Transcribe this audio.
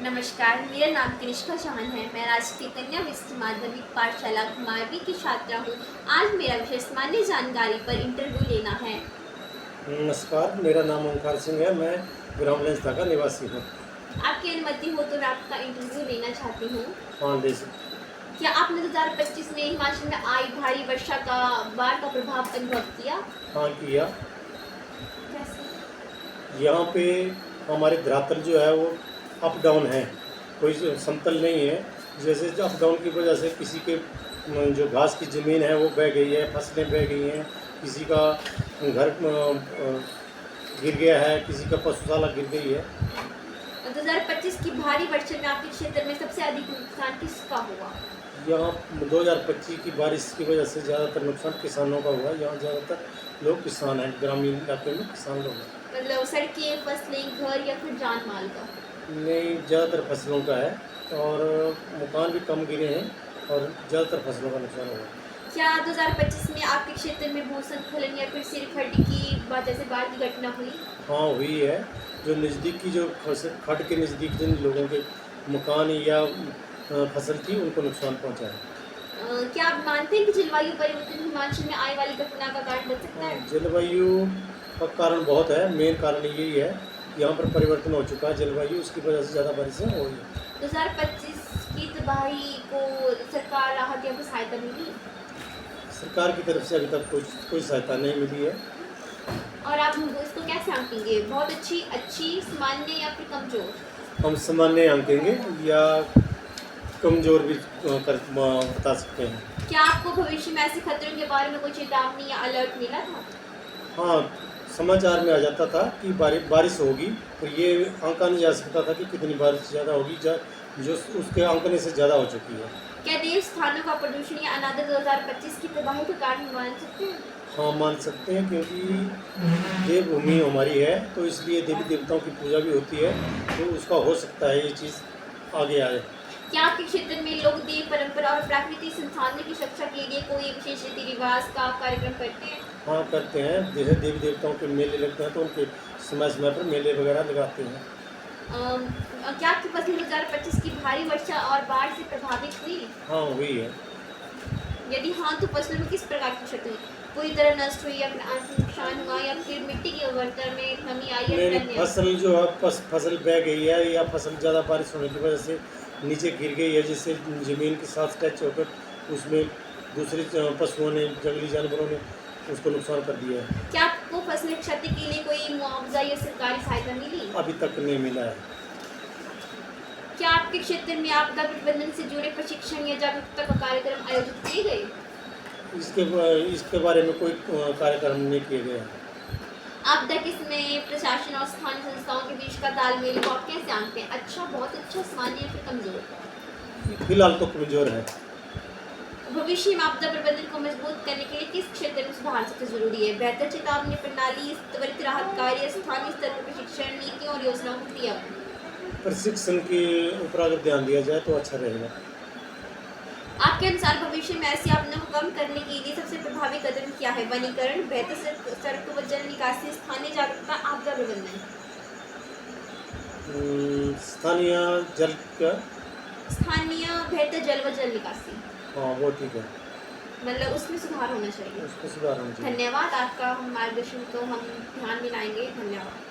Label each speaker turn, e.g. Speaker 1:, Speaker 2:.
Speaker 1: नमस्कार, मेरा नाम कनिष्का चौहान है। मैं राजकीय कन्या विश्व माध्यमिक पाठशाला घुमारवी की छात्रा हूँ। आज मेरा विषय सामान्य जानकारी पर इंटरव्यू लेना है।
Speaker 2: नमस्कार, मेरा नाम ओंकार सिंह है। मैं ग्राम लेंसता का निवासी हूँ।
Speaker 1: आपकी अनुमति हो तो मैं आपका इंटरव्यू लेना चाहती हूँ।
Speaker 2: हाँ, ले सकते।
Speaker 1: क्या आपने 2025 में हिमाचल में आई भारी वर्षा का बाढ़ का प्रभाव अनुभव किया?
Speaker 2: हाँ, किया।
Speaker 1: कैसे?
Speaker 2: यहाँ पे हमारे धरातल जो है वो अप डाउन है, कोई समतल नहीं है। जैसे अप डाउन की वजह से किसी के जो घास की ज़मीन है वो बह गई है, फसलें बह गई हैं, किसी का घर गिर गया है, किसी का पशुशाला गिर गई है।
Speaker 1: 2025 की भारी वर्षा में आपके क्षेत्र में सबसे अधिक नुकसान किसका हुआ?
Speaker 2: यहाँ 2025 की बारिश की वजह से ज़्यादातर नुकसान किसानों का हुआ। यहाँ ज़्यादातर लोग किसान हैं, ग्रामीण इलाके में किसान लोग हैं।
Speaker 1: मतलब सड़कें, फसलें, घर या फिर जान माल का?
Speaker 2: नहीं, ज़्यादातर फसलों का है और मकान भी कम गिरे हैं और ज़्यादातर फसलों का नुकसान हुआ है।
Speaker 1: क्या 2025 में आपके क्षेत्र में भूस्खलन या फिर सिरखड़ी की वजह से बाढ़ की घटना हुई?
Speaker 2: हाँ, हुई है। जो नज़दीक की जो खड्ड के नज़दीक जिन लोगों के मकान या फसल थी उनको नुकसान पहुँचा है।
Speaker 1: क्या आप मानते हैं कि जलवायु परिवर्तन हिमाचल में आने वाली घटना का कारण बन सकता है?
Speaker 2: जलवायु का कारण बहुत है, मेन कारण यही है। यहाँ पर परिवर्तन हो चुका है जलवायु, उसकी वजह से ज़्यादा बारिशें हो रही हैं।
Speaker 1: 2025 की तबाही को सरकार राहत या फिर सहायता मिली?
Speaker 2: सरकार की तरफ से अभी तक कोई सहायता नहीं मिली है।
Speaker 1: और आप इसको कैसे आंकेंगे? बहुत अच्छी, अच्छी, सामान्य या फिर कमजोर?
Speaker 2: हम सामान्य आंकेंगे या कमज़ोर भी बता सकते हैं।
Speaker 1: क्या आपको भविष्य में ऐसे खतरों के बारे में कोई चेतावनी या अलर्ट मिला था?
Speaker 2: हाँ, समाचार में आ जाता था कि बारिश होगी, तो ये आंका नहीं जा सकता था कि कितनी बारिश ज़्यादा होगी, जो उसके आंकने से ज़्यादा हो चुकी है।
Speaker 1: क्या देव स्थानों का प्रदूषण या अनादर 2025 की तबाही का कारण मान सकते हैं?
Speaker 2: हाँ, मान सकते हैं, क्योंकि देवभूमि हमारी है तो इसलिए देवी देवताओं की पूजा भी होती है, तो उसका हो सकता है ये चीज़ आगे आए।
Speaker 1: क्या आपके क्षेत्र में लोग देव परंपरा और प्राकृतिक संसाधनों की सुरक्षा के लिए कोई विशेष रीति रिवाज का कार्यक्रम करते हैं?
Speaker 2: हाँ, करते हैं। जैसे देवी देवताओं के मेले लगते हैं तो उनके समय समय पर मेले वगैरह लगाते हैं।
Speaker 1: क्या आपकी फसल 2025 की भारी वर्षा और बाढ़ से प्रभावित हुई?
Speaker 2: हाँ, हुई है।
Speaker 1: यदि हाँ तो फसलों में किस प्रकार की क्षति हुई? पूरी तरह नष्ट हुई या फिर आंशिक नुकसान हुआ या फिर मिट्टी की उर्वरता में कमी आई या फिर अन्य?
Speaker 2: फसल जो है फसल बह गई है या फसल ज़्यादा बारिश होने की वजह से नीचे गिर गई है, जिससे ज़मीन के साथ टच होकर उसमें दूसरे पशुओं ने, जंगली जानवरों ने उसको नुकसान कर दिया है।
Speaker 1: क्या आपको फसल क्षति के लिए कोई मुआवजा या सरकारी सहायता मिली?
Speaker 2: अभी तक नहीं मिला है।
Speaker 1: क्या आपके क्षेत्र में आपदा प्रबंधन से जुड़े प्रशिक्षण या जागरूकता का कार्यक्रम आयोजित किए गए?
Speaker 2: इसके बारे में कोई कार्यक्रम नहीं किए गए हैं।
Speaker 1: आपदा के समय प्रशासन और स्थानीय संस्थाओं के बीच का तालमेल को आप कैसे आंकते हैं? अच्छा, बहुत अच्छा, सामान्य या फिर कमजोर?
Speaker 2: फिलहाल तो कमज़ोर है।
Speaker 1: भविष्य में आपदा प्रबंधन को मजबूत करने के लिए किस क्षेत्र में सुधार सबसे जरूरी है? बेहतर चेतावनी प्रणाली, त्वरित राहत कार्य, स्थानीय स्तर पर प्रशिक्षण, नीतियों और योजनाओं की क्रियान्वयन।
Speaker 2: प्रशिक्षण के ऊपर अगर ध्यान दिया जाए तो अच्छा रहेगा।
Speaker 1: आपके अनुसार भविष्य में ऐसी आपदाओं को कम करने के लिए सबसे प्रभावी कदम क्या है? वनीकरण, बेहतर सड़कों व जल निकासी, स्थानीय जागरूकता, आपदा प्रबंधन?
Speaker 2: स्थानीय जल का।
Speaker 1: स्थानीय बेहतर जल व जल निकासी,
Speaker 2: हाँ, वो ठीक है,
Speaker 1: मतलब उसमें सुधार होना चाहिए।
Speaker 2: उसको सुधार होना चाहिए।
Speaker 1: धन्यवाद, आपका मार्गदर्शन को हम ध्यान में लाएंगे। धन्यवाद।